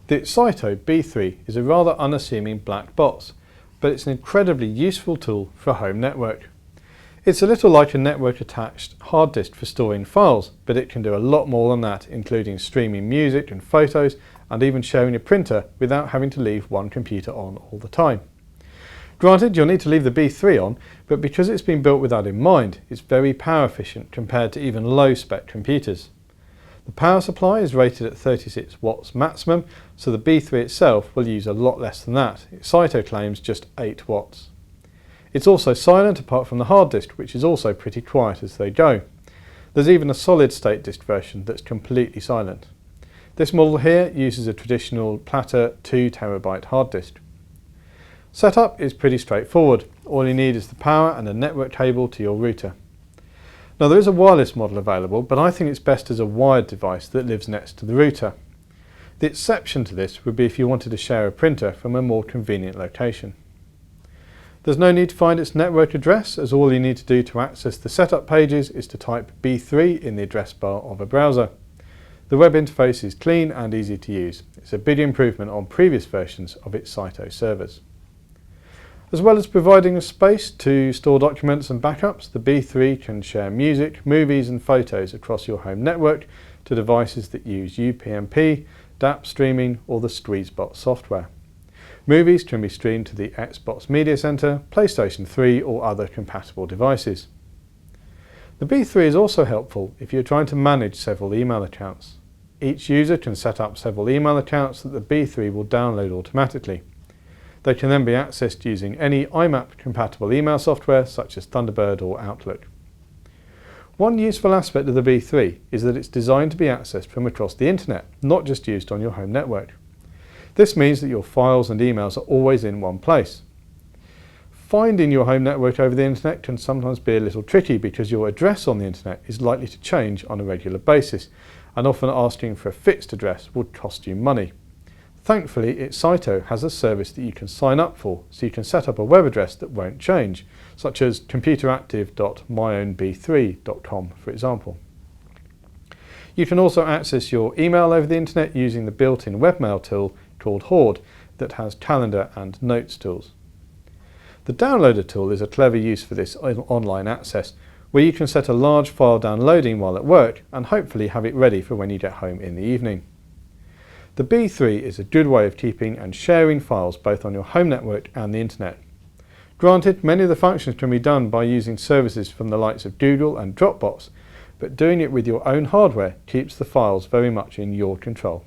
The Excito B3 is a rather unassuming black box, but it's an incredibly useful tool for a home network. It's a little like a network attached hard disk for storing files, but it can do a lot more than that, including streaming music and photos and even sharing a printer without having to leave one computer on all the time. Granted, you'll need to leave the B3 on, but because it's been built with that in mind, it's very power efficient compared to even low spec computers. The power supply is rated at 36 watts maximum, so the B3 itself will use a lot less than that. Excito claims just 8 watts. It's also silent apart from the hard disk, which is also pretty quiet as they go. There's even a solid state disk version that's completely silent. This model here uses a traditional platter 2TB hard disk. Setup is pretty straightforward. All you need is the power and a network cable to your router. Now there is a wireless model available, but I think it's best as a wired device that lives next to the router. The exception to this would be if you wanted to share a printer from a more convenient location. There's no need to find its network address, as all you need to do to access the setup pages is to type B3 in the address bar of a browser. The web interface is clean and easy to use. It's a big improvement on previous versions of Excito servers. As well as providing a space to store documents and backups, the B3 can share music, movies and photos across your home network to devices that use UPnP, DAP streaming or the Squeezebot software. Movies can be streamed to the Xbox Media Center, PlayStation 3 or other compatible devices. The B3 is also helpful if you're trying to manage several email accounts. Each user can set up several email accounts that the B3 will download automatically. They can then be accessed using any IMAP compatible email software such as Thunderbird or Outlook. One useful aspect of the B3 is that it's designed to be accessed from across the internet, not just used on your home network. This means that your files and emails are always in one place. Finding your home network over the internet can sometimes be a little tricky because your address on the internet is likely to change on a regular basis, and often asking for a fixed address would cost you money. Thankfully, Excito has a service that you can sign up for, so you can set up a web address that won't change, such as computeractive.myownb3.com, for example. You can also access your email over the internet using the built-in webmail tool called Horde that has calendar and notes tools. The downloader tool is a clever use for this online access, where you can set a large file downloading while at work and hopefully have it ready for when you get home in the evening. The B3 is a good way of keeping and sharing files both on your home network and the internet. Granted, many of the functions can be done by using services from the likes of Google and Dropbox, but doing it with your own hardware keeps the files very much in your control.